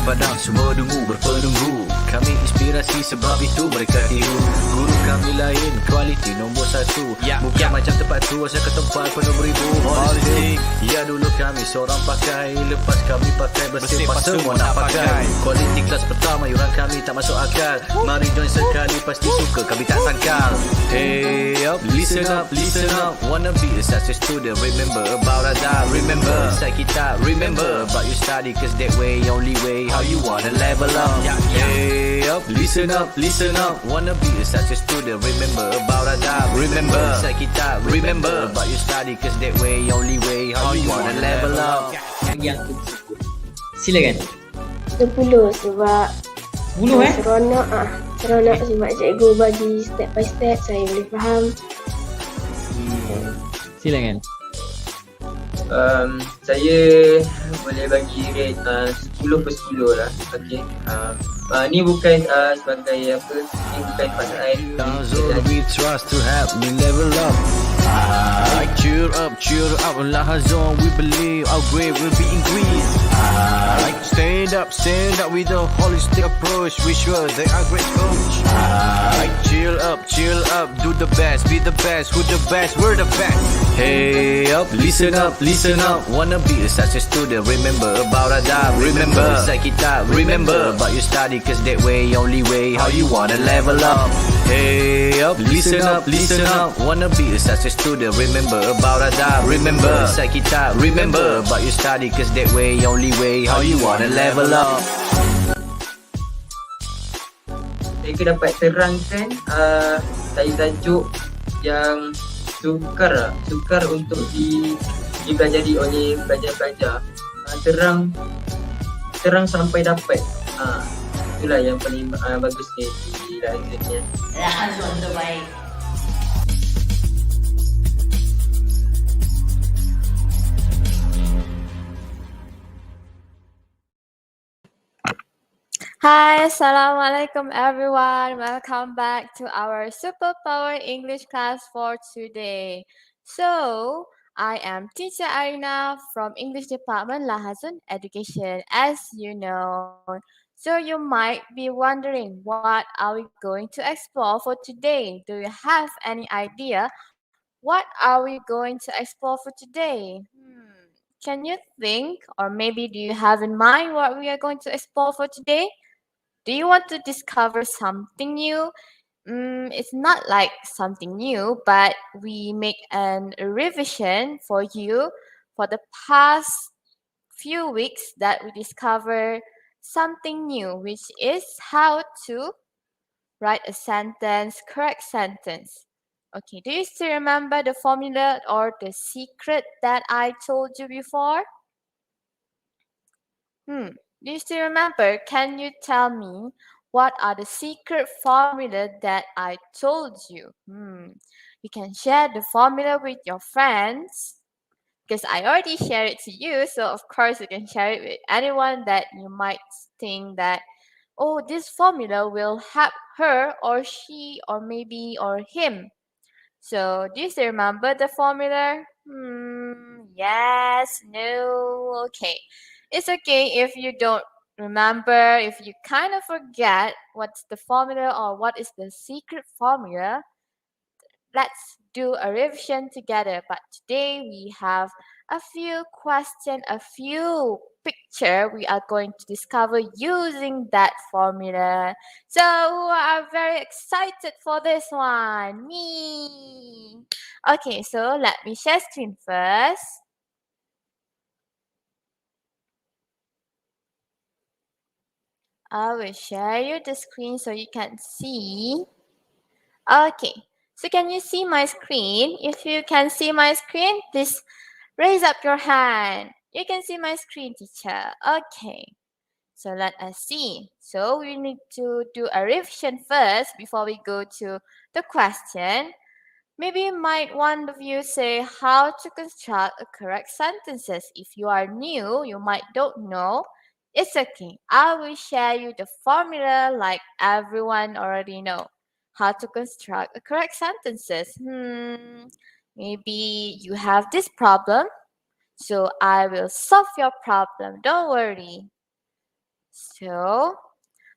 padang, semua dungu berpenunggu. Kami inspirasi sebab itu mereka tiru. Guru kami lain, kualiti nombor 1. Bukan macam tempat tu, saya ke tempat penuh beribu politik. Ya dulu kami seorang pakai, lepas kami pakai bersepah semua nak pakai. Kualiti kelas pertama, yuran kami tak masuk akal. Mari join sekali, pasti suka kami tak sangkal. Hey up, listen up, listen up. Wanna be a success student, remember about Radar. Remember, inside kita, remember about your study, cause that way, only way, how you wanna level up. Hey up, listen up, listen up. Wanna be a success student, remember about Radar. Remember, inside kita, remember about your study, cause that way, only way, how you wanna level up. Yang aku tersebut. Silakan. 10 sebab 10 seronok sebab cikgu bagi step by step, saya boleh faham. Silakan. Saya boleh bagi rate 10 per 10 lah. Okay. Ni bukan sebagai apa, ni bukan pasal We trust to help me level up. Cheer up, Lahazon, we believe our grade will be increased. Stand up with a holistic approach. We sure they are great coach. Chill up, do the best, be the best, who the best, we're the best. Hey up, listen up, wanna be a success student, remember about Radar. Remember, inside kita, remember about your study, cause that way, only way, how you wanna level up. Hey up, listen up, wanna be a success student, remember about Radar. Remember, inside kita, remember about your study, cause that way, only way, how you wanna level up. Mereka dapat terangkan tajuk yang sukar untuk dipelajari oleh pelajar-pelajar. Terang sampai dapat. Itulah yang paling bagusnya di Razon. Razon terbaik. Hi, Assalamualaikum everyone. Welcome back to our Superpower English class for today. So, I am Teacher Aryna from English Department Lahazon Education, as you know. So, you might be wondering, what are we going to explore for today? Do you have any idea? What are we going to explore for today? Can you think, or maybe do you have in mind what we are going to explore for today? Do you want to discover something new? It's not like something new, but we make a revision for you for the past few weeks that we discover something new, which is how to write a sentence, correct sentence. Okay, do you still remember the formula or the secret that I told you before? Do you still remember? Can you tell me what are the secret formula that I told you? You can share the formula with your friends because I already shared it to you. So of course you can share it with anyone that you might think that, oh, this formula will help her or she or maybe or him. So do you still remember the formula? Yes, no, okay. It's okay if you don't remember, if you kind of forget what's the formula or what is the secret formula. Let's do a revision together. But today we have a few questions, a few picture we are going to discover using that formula. So who are very excited for this one? Me. Okay, so let me share screen first. I will share you the screen so you can see. Okay, so can you see my screen? If you can see my screen, please raise up your hand. You can see my screen, teacher. Okay, so let us see. So we need to do a revision first before we go to the question. Maybe might one of you say how to construct a correct sentences. If you are new, you might don't know. It's okay. I will share you the formula like everyone already know. How to construct a correct sentences. Maybe you have this problem. So I will solve your problem. Don't worry. So,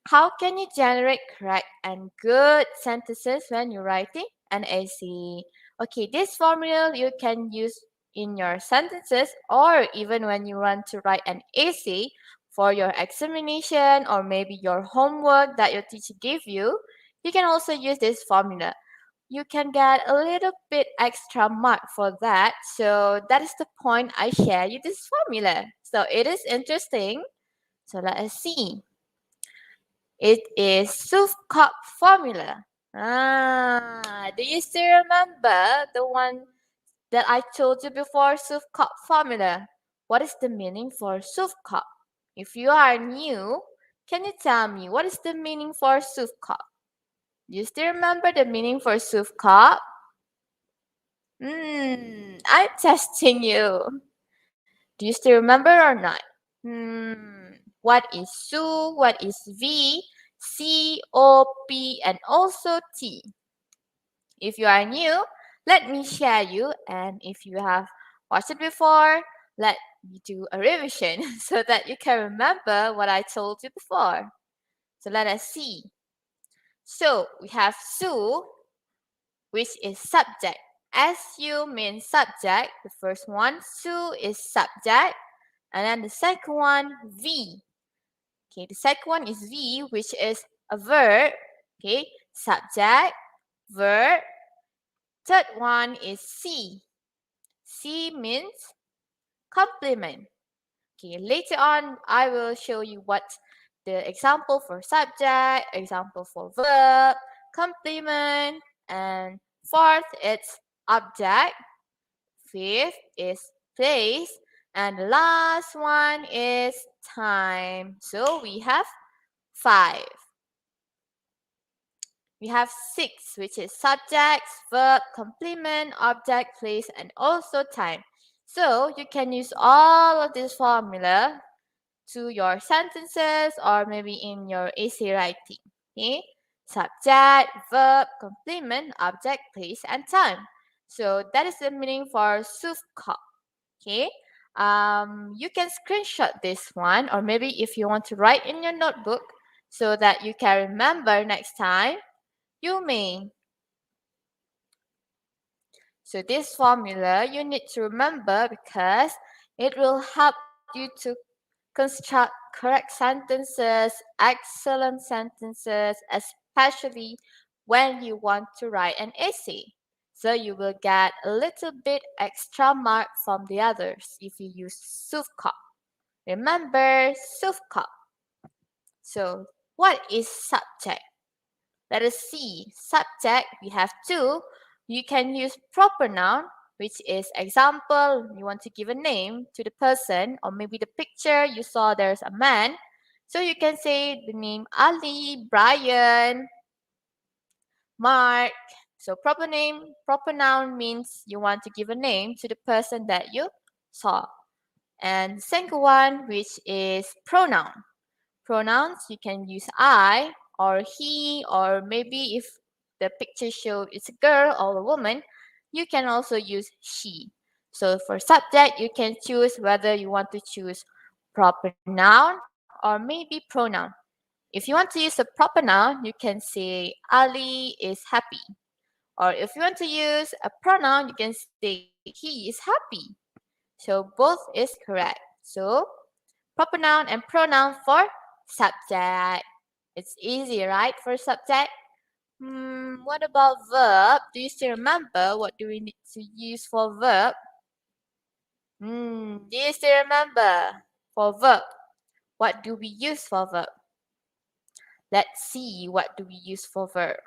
how can you generate correct and good sentences when you're writing an essay? Okay, this formula you can use in your sentences or even when you want to write an essay for your examination or maybe your homework that your teacher gave you. You can also use this formula. You can get a little bit extra mark for that. So that is the point I share you this formula. So it is interesting. So let us see. It is Suvkop formula. Do you still remember the one that I told you before, Suvkop formula? What is the meaning for Suvkop? If you are new, can you tell me what is the meaning for Suvkop? Do you still remember the meaning for Suvkop? I'm testing you. Do you still remember or not? What is Su? What is V? C, O, P, and also T. If you are new, let me share you. And if you have watched it before, let me do a revision so that you can remember what I told you before. So let us see. So we have Su, which is subject. SU means subject. The first one, Su is subject. And then the second one, V. Okay, the second one is V, which is a verb. Okay, subject, verb. Third one is C. C means complement. Okay, later on, I will show you what the example for subject, example for verb, complement, and fourth, it's object. Fifth is place. And the last one is time. So we have 5. We have 6, which is subjects, verb, complement, object, place, and also time. So you can use all of this formula to your sentences or maybe in your essay writing. Okay? Subject, verb, complement, object, place, and time. So that is the meaning for Suvkop. Okay? You can screenshot this one, or maybe if you want to write in your notebook so that you can remember next time, you may. So this formula you need to remember because it will help you to construct correct sentences, excellent sentences, especially when you want to write an essay. So you will get a little bit extra mark from the others if you use Suvkop. Remember Suvkop. So what is subject? Let us see. Subject, we have 2. You can use proper noun, which is example, you want to give a name to the person, or maybe the picture you saw there's a man. So you can say the name Ali, Brian, Mark. So proper name, proper noun means you want to give a name to the person that you saw. And second one, which is pronoun. Pronouns, you can use I or he, or maybe if the picture shows it's a girl or a woman, you can also use she. So for subject, you can choose whether you want to choose proper noun or maybe pronoun. If you want to use a proper noun, you can say Ali is happy. Or if you want to use a pronoun, you can say he is happy. So both is correct. So proper noun and pronoun for subject. It's easy, right, for subject? What about verb? Do you still remember what do we need to use for verb? Do you still remember for verb? What do we use for verb? Let's see what do we use for verb.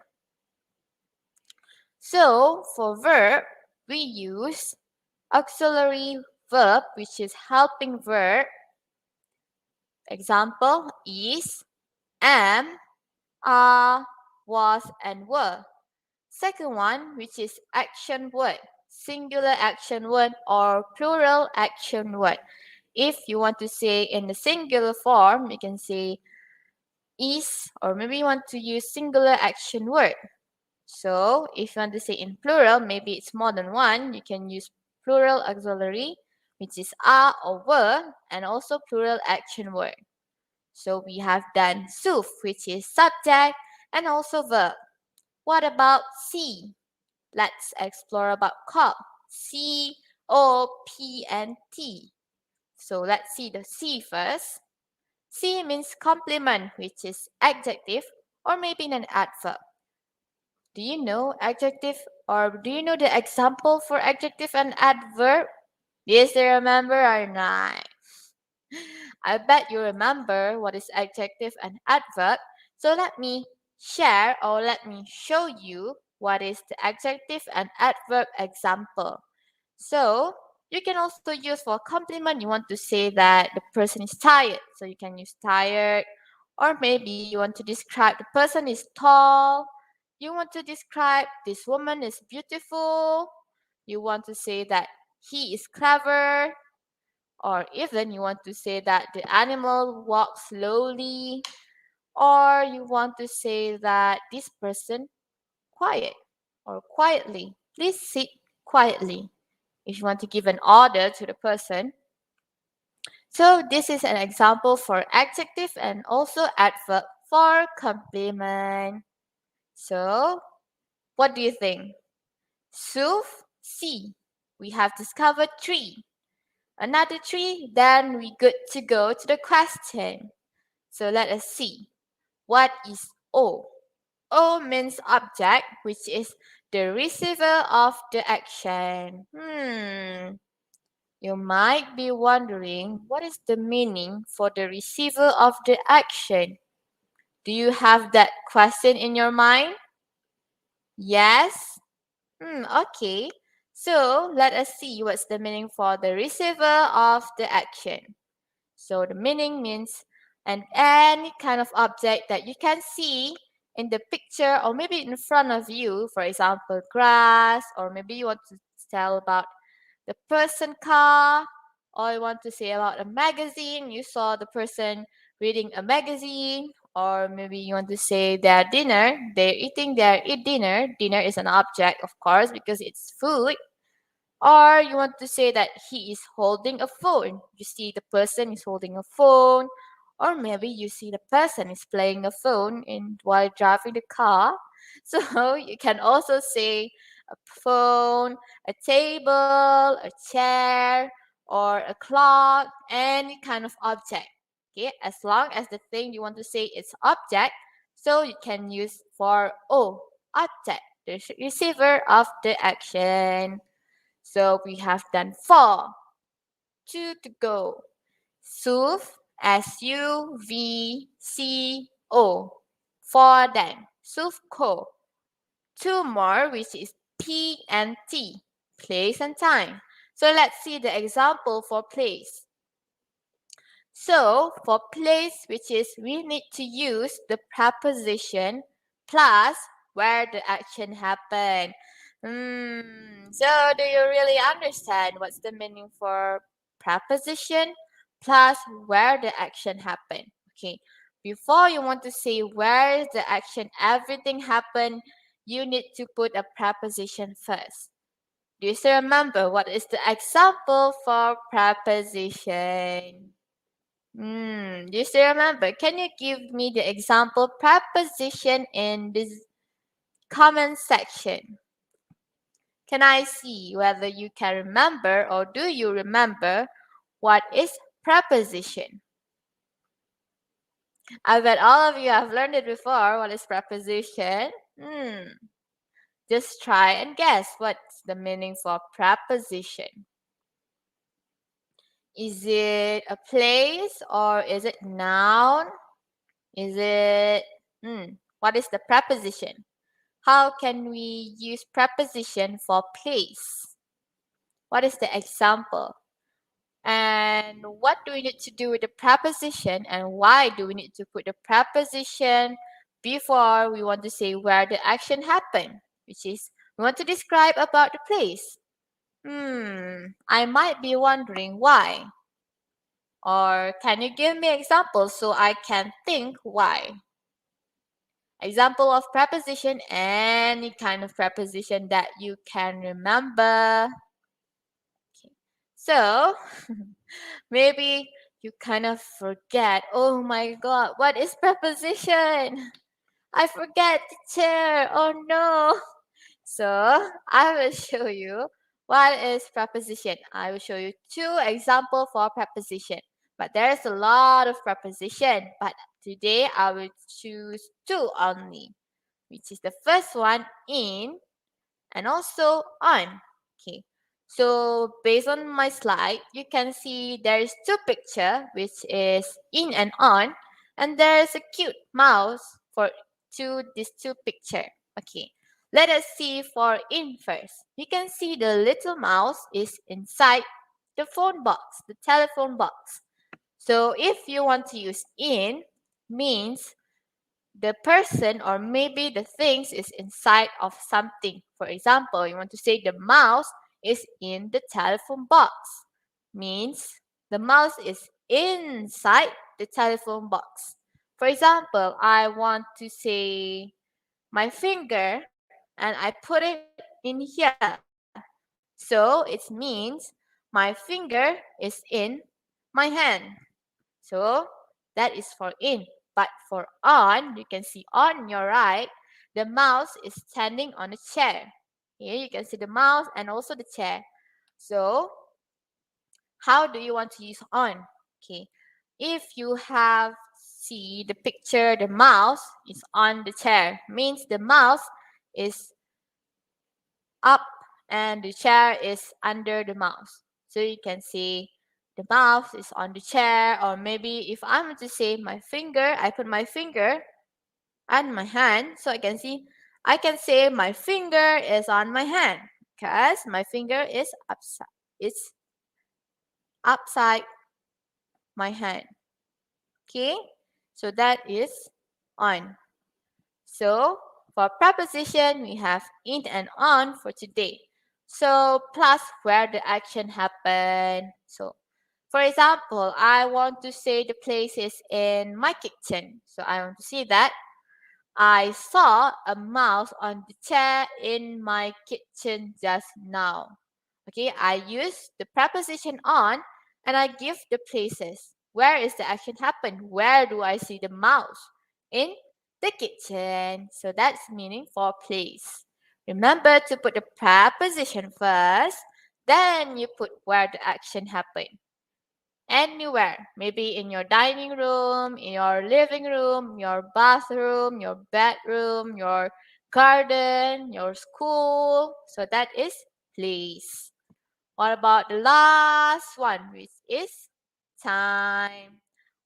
So for verb, we use auxiliary verb, which is helping verb. Example is, am, are, was, and were. Second one, which is action word, singular action word or plural action word. If you want to say in the singular form, you can say is, or maybe you want to use singular action word. So if you want to say in plural, maybe it's more than one, you can use plural auxiliary, which is are or were, and also plural action word. So we have done suf, which is subject and also verb. What about see? Let's explore about cop. C, O, P, and T. So let's see the C first. C means complement, which is adjective or maybe an adverb. Do you know adjective or do you know the example for adjective and adverb? Yes, you remember or not? I bet you remember what is adjective and adverb. So let me share or let me show you what is the adjective and adverb example. So you can also use for compliment. You want to say that the person is tired. So you can use tired. Or maybe you want to describe the person is tall. You want to describe this woman is beautiful. You want to say that he is clever. Or even you want to say that the animal walks slowly. Or you want to say that this person quiet or quietly. Please sit quietly if you want to give an order to the person. So this is an example for adjective and also adverb for complement. So what do you think? Suf, see. We have discovered three. Another three, then we good to go to the question. So let us see. What is O? O means object, which is the receiver of the action. You might be wondering what is the meaning for the receiver of the action. Do you have that question in your mind? Yes? Okay. So let us see what's the meaning for the receiver of the action. So the meaning means any kind of object that you can see in the picture or maybe in front of you, for example, grass, or maybe you want to tell about the person car, or you want to say about a magazine, you saw the person reading a magazine, or maybe you want to say their dinner, they're eating their eat dinner. Dinner is an object, of course, because it's food. Or you want to say that he is holding a phone. You see the person is holding a phone. Or maybe you see the person is playing a phone while driving the car. So you can also say a phone, a table, a chair, or a clock, any kind of object. Okay, as long as the thing you want to say is object, so you can use for object, the receiver of the action. So we have done four. Two to go. SUV, SUVCO. Four then. SUVCO. Two more, which is P and T. Place and time. So let's see the example for place. So for place, which is we need to use the preposition plus where the action happened. So do you really understand what's the meaning for preposition plus where the action happened? Okay. Before you want to say where the action everything happened, you need to put a preposition first. Do you still remember what is the example for preposition? Do you still remember? Can you give me the example preposition in this comment section? Can I see whether you can remember or do you remember what is preposition? I bet all of you have learned it before. What is preposition? Just try and guess what's the meaning for preposition. Is it a place or is it noun? Is it what is the preposition? How can we use preposition for place? What is the example? And what do we need to do with the preposition and why do we need to put the preposition before we want to say where the action happened, which is we want to describe about the place. I might be wondering why. Or can you give me examples so I can think why? Example of preposition, any kind of preposition that you can remember. Okay. So maybe you kind of forget, oh my god, what is preposition? I forget teacher. Oh no. So I will show you what is preposition. I will show you 2 examples for preposition. But there's a lot of preposition. But today I will choose 2 only, which is the first one in and also on. Okay. So based on my slide, you can see there is 2 picture, which is in and on, and there is a cute mouse for these 2 picture. Okay. Let us see for in first. You can see the little mouse is inside the phone box, the telephone box. So if you want to use in, means the person or maybe the things is inside of something. For example, you want to say the mouse is in the telephone box. Means the mouse is inside the telephone box. For example, I want to say my finger and I put it in here. So it means my finger is in my hand. So that is for in. But for on, you can see on your right, the mouse is standing on a chair. Here you can see the mouse and also the chair. So how do you want to use on? Okay. If you have see the picture, the mouse is on the chair, means the mouse is up and the chair is under the mouse. So you can see the mouse is on the chair, or maybe if I'm to say my finger, I put my finger and my hand, so I can say my finger is on my hand because my finger is upside my hand. Okay, so that is on. So for preposition, we have in and on for today. So plus where the action happened. So for example, I want to say the place is in my kitchen. So I want to say that I saw a mouse on the chair in my kitchen just now. Okay, I use the preposition on and I give the places. Where is the action happen? Where do I see the mouse? In the kitchen. So that's meaning for place. Remember to put the preposition first, then you put where the action happened. Anywhere, maybe in your dining room, in your living room, your bathroom, your bedroom, your garden, your school. So that is place. What about the last one, which is time?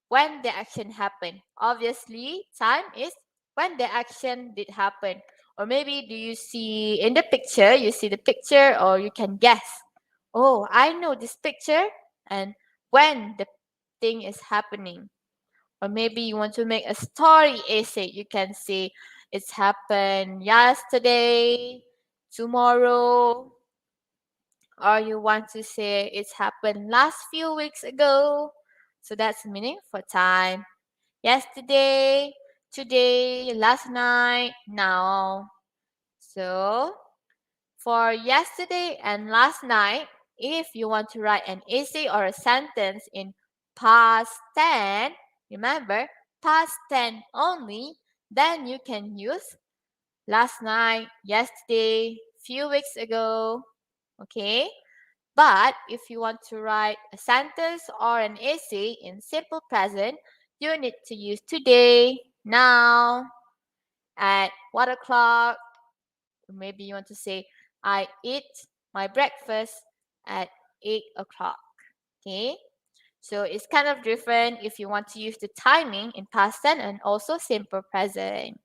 When the action happened. Obviously, time is when the action did happen. Or maybe do you see in the picture, you see the picture or you can guess. Oh, I know this picture and when the thing is happening. Or maybe you want to make a story essay. You can say it's happened yesterday, tomorrow, or you want to say it's happened last few weeks ago. So that's the meaning for time. Yesterday, today, last night, now. So for yesterday and last night, if you want to write an essay or a sentence in past tense, remember past tense only, then you can use last night, yesterday, few weeks ago. Okay? But if you want to write a sentence or an essay in simple present, you need to use today, now, at what o'clock. Maybe you want to say, I eat my breakfast at 8 o'clock. Okay? So it's kind of different if you want to use the timing in past tense and also simple present.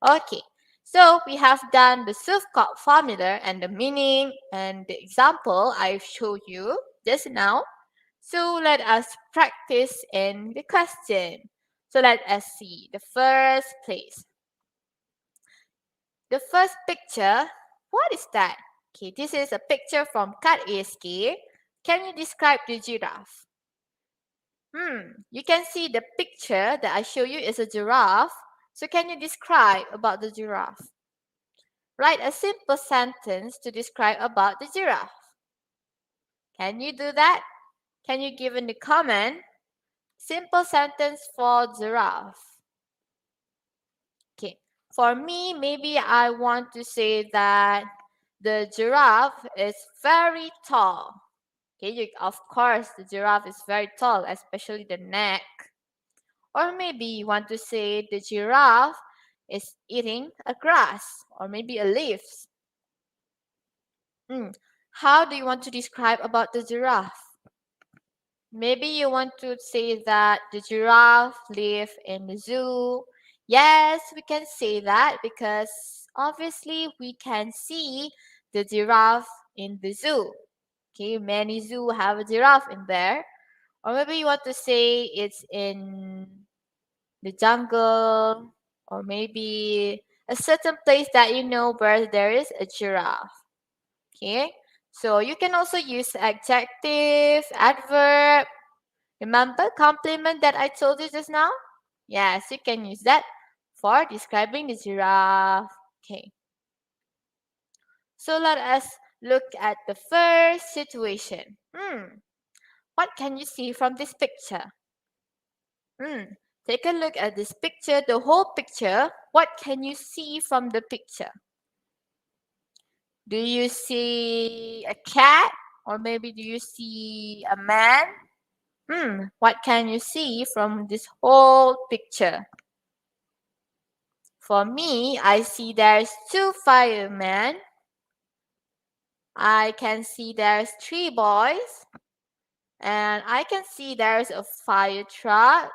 Okay, so we have done the self-caught formula and the meaning and the example I showed you just now. So let us practice in the question. So let us see the first place. The first picture, what is that? Okay, this is a picture from Cat ASK. Can you describe the giraffe? You can see the picture that I show you is a giraffe. So can you describe about the giraffe? Write a simple sentence to describe about the giraffe. Can you do that? Can you give in the comment? Simple sentence for giraffe. Okay. For me, maybe I want to say that the giraffe is very tall. Okay, of course, the giraffe is very tall, especially the neck. Or maybe you want to say the giraffe is eating a grass or maybe a leaf. How do you want to describe about the giraffe? Maybe you want to say that the giraffe live in the zoo. Yes, we can say that because obviously we can see the giraffe in the zoo. Okay, many zoo have a giraffe in there. Or maybe you want to say it's in the jungle or maybe a certain place that you know where there is a giraffe. Okay, so you can also use adjective, adverb. Remember compliment that I told you just now? Yes, you can use that for describing the giraffe. Okay, so let us look at the first situation. What can you see from this picture? Take a look at this picture, the whole picture. What can you see from the picture? Do you see a cat? Or maybe do you see a man? What can you see from this whole picture? For me, I see there's two firemen. I can see there's three boys. And I can see there's a fire truck.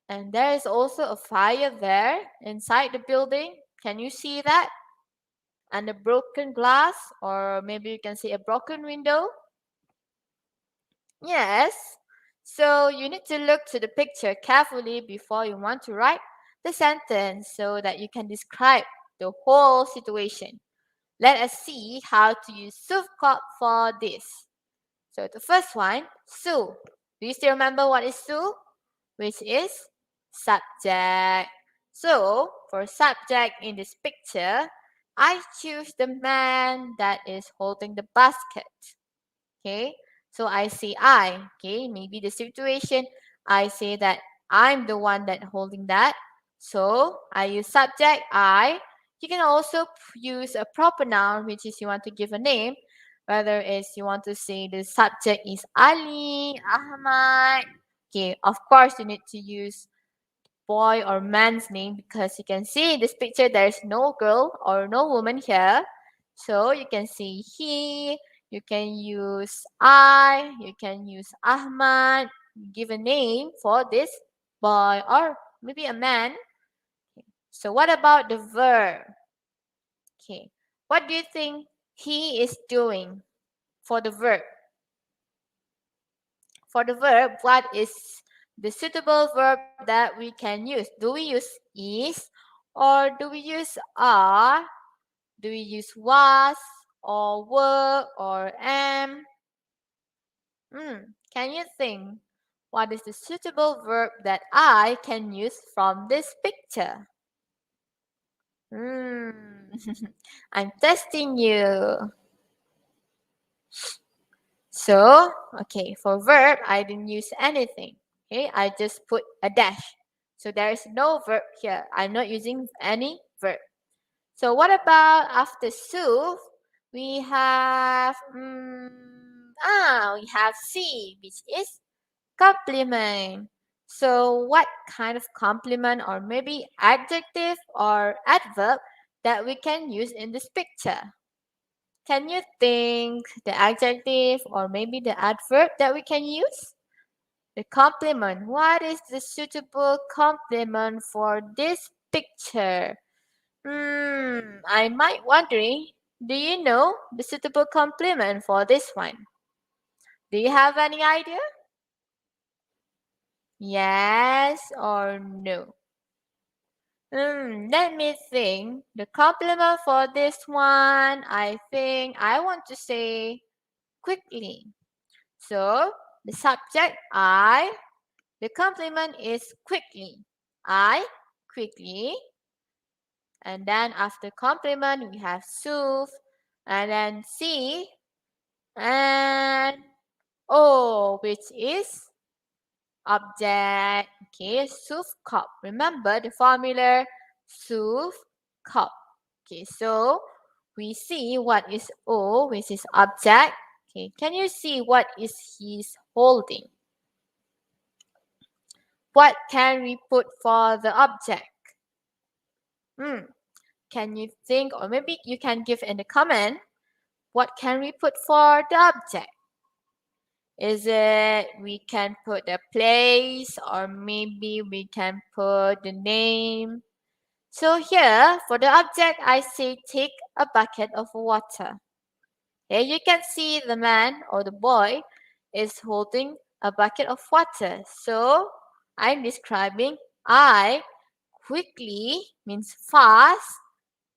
And there is also a fire there inside the building. Can you see that? And a broken glass, or maybe you can say a broken window. Yes. So you need to look to the picture carefully before you want to write the sentence so that you can describe the whole situation. Let us see how to use subcop for this. So the first one, su. Do you still remember what is su? Which is subject. So for subject in this picture, I choose the man that is holding the basket. Okay, so I say I. Okay, maybe the situation, I say that I'm the one that holding that. So I use subject I. You can also use a proper noun, which is you want to give a name. Whether it's you want to say the subject is Ali, Ahmad. Okay, of course you need to use boy or man's name because you can see in this picture there's no girl or no woman here. So you can see he, you can use I, you can use Ahmad, give a name for this boy or maybe a man. So what about the verb? Okay. What do you think he is doing for the verb? For the verb, what is the suitable verb that we can use? Do we use is or do we use are? Do we use was or were or am? Can you think what is the suitable verb that I can use from this picture? I'm testing you. So, okay, for verb, I didn't use anything. Okay, I just put a dash. So there is no verb here. I'm not using any verb. So what about after su? We have we have C, which is complement. So what kind of complement or maybe adjective or adverb that we can use in this picture? Can you think the adjective or maybe the adverb that we can use? The complement. What is the suitable complement for this picture? I might wondering, do you know the suitable complement for this one? Do you have any idea? Yes or no? Let me think. The complement for this one, I think I want to say quickly. So the subject I, the complement is quickly. I quickly. And then after complement we have soothe and then C and O, which is object. Okay, soup cup. Remember the formula soup cup. Okay, so we see what is O, which is object. Okay, can you see what is he's holding? What can we put for the object? Can you think, or maybe you can give in the comment, what can we put for the object? Is it we can put the place, or maybe we can put the name? So here, for the object, I say take a bucket of water. Here you can see the man or the boy is holding a bucket of water. So I'm describing I quickly means fast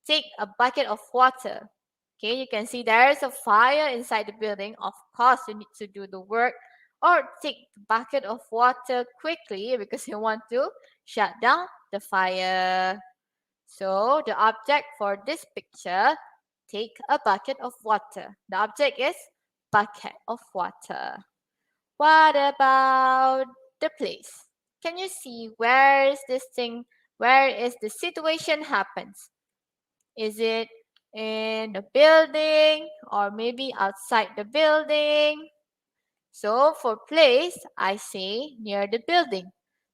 take a bucket of water. Okay, you can see there is a fire inside the building. Of course, you need to do the work or take the bucket of water quickly because you want to shut down the fire. So the object for this picture, take a bucket of water. The object is bucket of water. What about the place? Can you see where is this thing? Where is the situation happens? Is it in the building or maybe outside the building? So for place, I say near the building.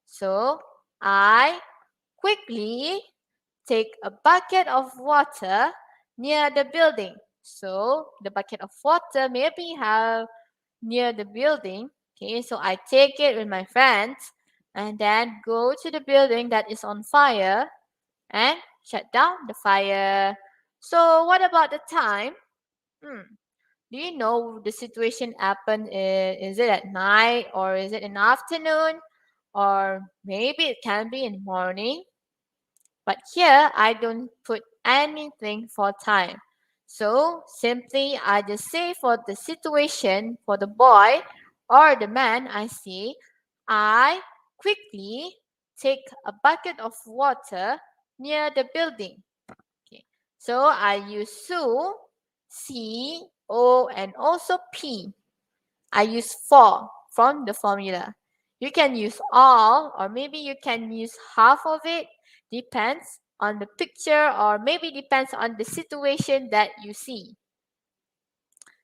So I quickly take a bucket of water near the building. So the bucket of water maybe have near the building. Okay, so I take it with my friends and then go to the building that is on fire and shut down the fire. So what about the time? Do you know the situation happened? Is it at night or is it in the afternoon? Or maybe it can be in the morning. But here I don't put anything for time. So simply I just say for the situation for the boy or the man I see, I quickly take a bucket of water near the building. Okay. So I use su, C, O, and also P. I use for from the formula. You can use all or maybe you can use half of it. Depends on the picture or maybe depends on the situation that you see.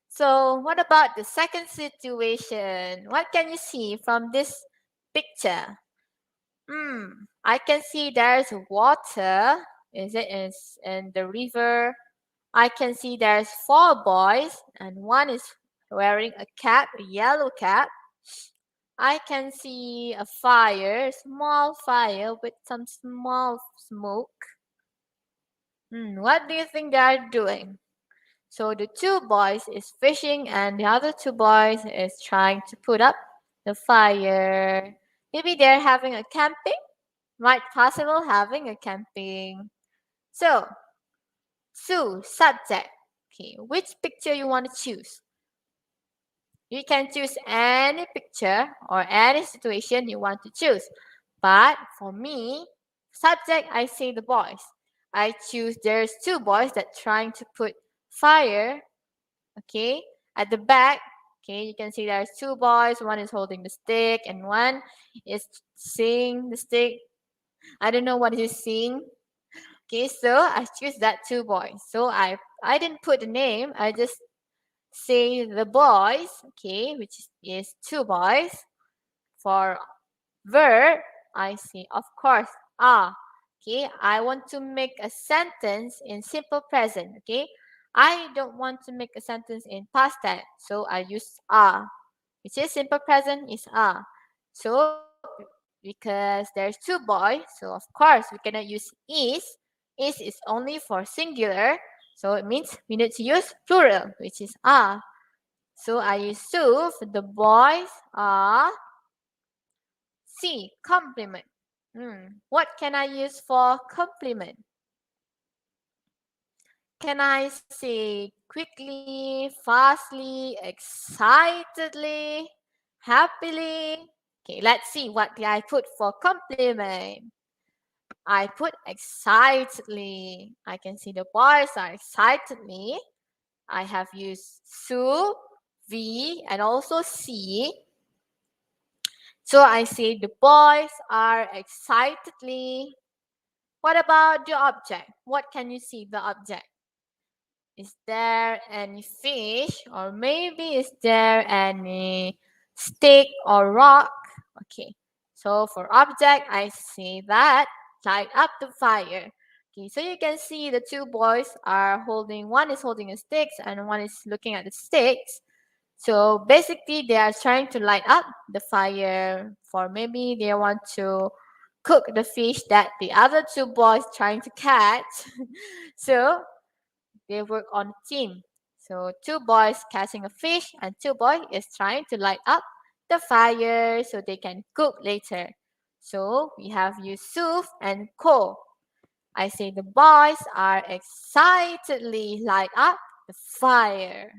So what about the second situation? What can you see from this picture? I can see there's water. Is it in the river? I can see there's 4 boys and one is wearing a cap, a yellow cap. I can see a fire, small fire with some small smoke. What do you think they are doing? So the 2 boys is fishing and the other 2 boys is trying to put up the fire. Maybe they're having a camping. Might possible having a camping. So, subject. Okay, which picture you want to choose? You can choose any picture or any situation you want to choose. But for me, subject, I say the boys. I choose there's 2 boys that trying to put fire, okay, at the back. Okay, you can see there's 2 boys. One is holding the stick and one is seeing the stick. I don't know what he's seeing. Okay, so I choose that 2 boys. So I didn't put the name. I just say the boys, okay, which is 2 boys. For verb, I say, of course, are. Okay, I want to make a sentence in simple present. Okay, I don't want to make a sentence in past tense, so I use are, which is simple present is are. So because there's 2 boys, so of course we cannot use is. Is only for singular, so it means we need to use plural, which is are. So I use Suf, the boys are. C, compliment. What can I use for compliment? Can I say quickly, fastly, excitedly, happily? Okay, let's see what did I put for compliment. I put excitedly. I can see the boys are excitedly. I have used Su, V, and also C. So I say the boys are excitedly. What about the object? What can you see the object? Is there any fish, or maybe is there any stick or rock? Okay, so for object, I say that light up the fire. Okay, so you can see the two boys are holding, one is holding a stick and one is looking at the sticks. So basically, they are trying to light up the fire, for maybe they want to cook the fish that the other two boys trying to catch. So they work on a team. So two boys catching a fish and two boys is trying to light up the fire so they can cook later. So we have Yusuf and Ko. I say the boys are excitedly light up the fire.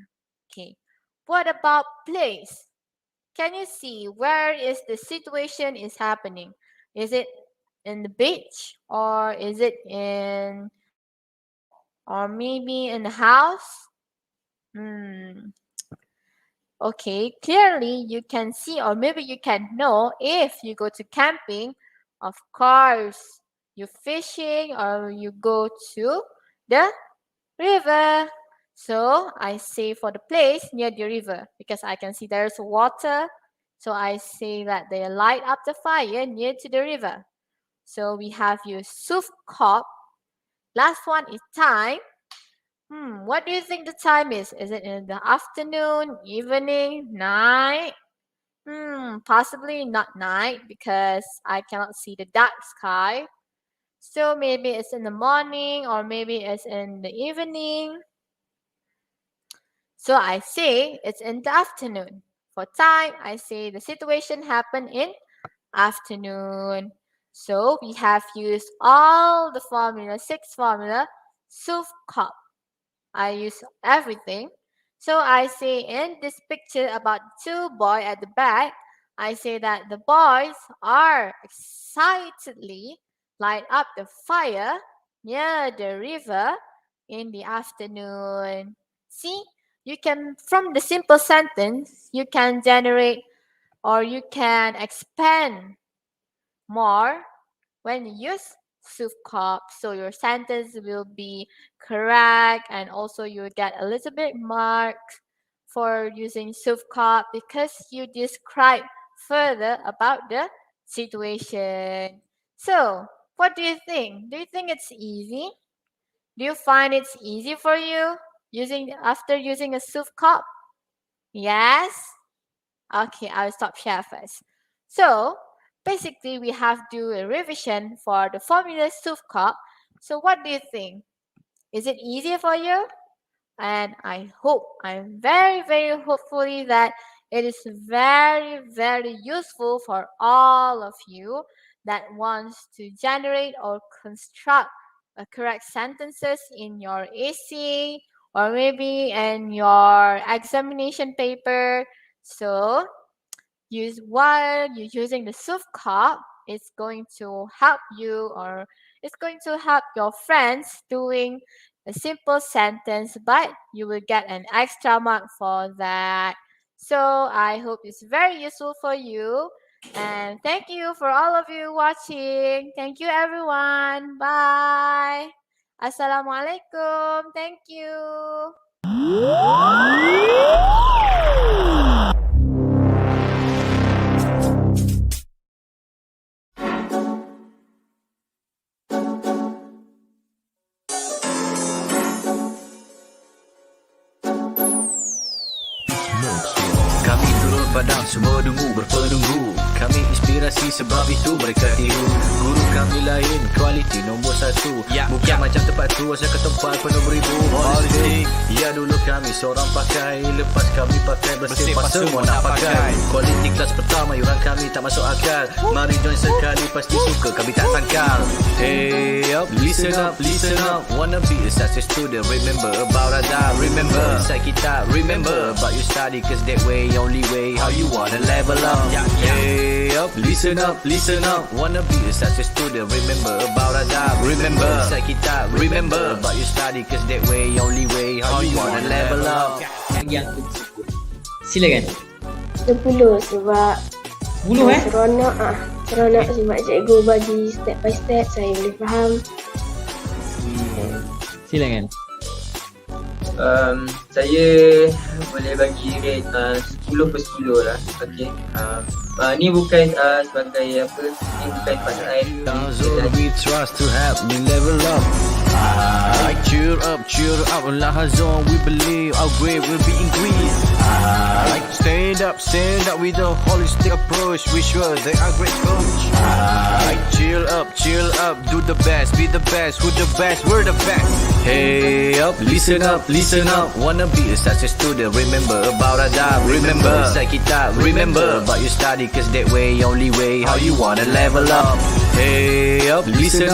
Okay. What about place? Can you see where is the situation is happening? Is it in the beach, or is it in, or maybe in the house? Okay, clearly you can see, or maybe you can know, if you go to camping, of course, you're fishing or you go to the river. So I say for the place near the river because I can see there's water. So I say that they light up the fire near to the river. So we have Yusuf Kop. Last one is time. What do you think the time is? Is it in the afternoon, evening, night? Possibly not night because I cannot see the dark sky. So maybe it's in the morning or maybe it's in the evening. So I say it's in the afternoon. For time, I say the situation happened in afternoon. So we have used all the formula, 6 formula, Suf Kop. I use everything. So I say in this picture about two boys at the back, I say that the boys are excitedly light up the fire near the river in the afternoon. See, you can, from the simple sentence, you can generate or you can expand more when you use Sufkop, so your sentence will be correct and also you will get a little bit marks for using Sufkop because you describe further about the situation. So, what do you think? Do you think it's easy? Do you find it's easy for you using after using a Sufkop? Yes? Okay, I'll stop share first. So, basically, we have to do a revision for the formula Sufkop. So, what do you think? Is it easier for you? And I'm very, very hopefully that it is very, very useful for all of you that wants to generate or construct correct sentences in your essay or maybe in your examination paper. So, while you're using the Sufkop, it's going to help you or it's going to help your friends doing a simple sentence, but you will get an extra mark for that. So I hope it's very useful for you. And thank you for all of you watching. Thank you everyone. Bye. Assalamualaikum. Thank you. Kami turun padang, semua dungu berpenunggu. Kami inspirasi sebab itu mereka tiru. Guru kami lain, kualiti nombor 1. Bukan macam tempat tu, asal ke tempat penuh beribu holistik. Ya dulu kami seorang pakai, lepas kami pakai bersih pas semua nak pakai. Kualiti kelas pertama, yuran kami tak masuk akal. Mari join sekali, pasti suka kami tak sangkal. Hey up, listen up. Wanna be a success student, remember about adab. Remember inside kita, remember about you study, cause that way, only way, how you wanna level up. Hey up, listen up. Wanna be a success student, remember about adab. Remember inside kita, remember about you study, cause that way, only way, how you wanna level up. Yang aku sebut. Silakan. 10 sebab Seronok Seronok sebab cikgu bagi step by step, saya boleh faham. Silakan. Saya boleh bagi rate 10/10 lah. Okay. Ni bukan sebagai apa, ni bukan pasangan. We trust to help me level up. Cheer up, Lahazon, we believe our grade will be increased. Stand up with a holistic approach. We sure they are great coach. Chill up, do the best, be the best, who the best, we're the best. Hey up, listen up. Wanna be such a student, remember about adab, remember Say kitab, remember about your study, cause that way, only way, how you wanna level up. Hey up, listen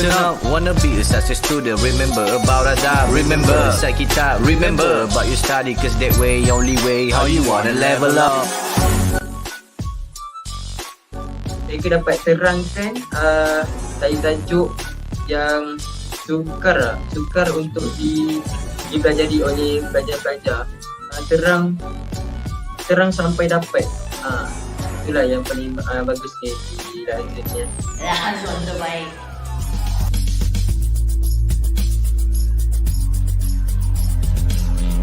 up. Wanna be such a student, remember about adab, remember Say kitab, remember about your study, cause that way, only way, how you wanna level up. Mereka dapat terangkan tajuk yang sukar untuk dipelajari oleh pelajar-pelajar. Terang sampai dapat. Itulah yang paling bagus di dalam exam ni. Lahazon terbaik.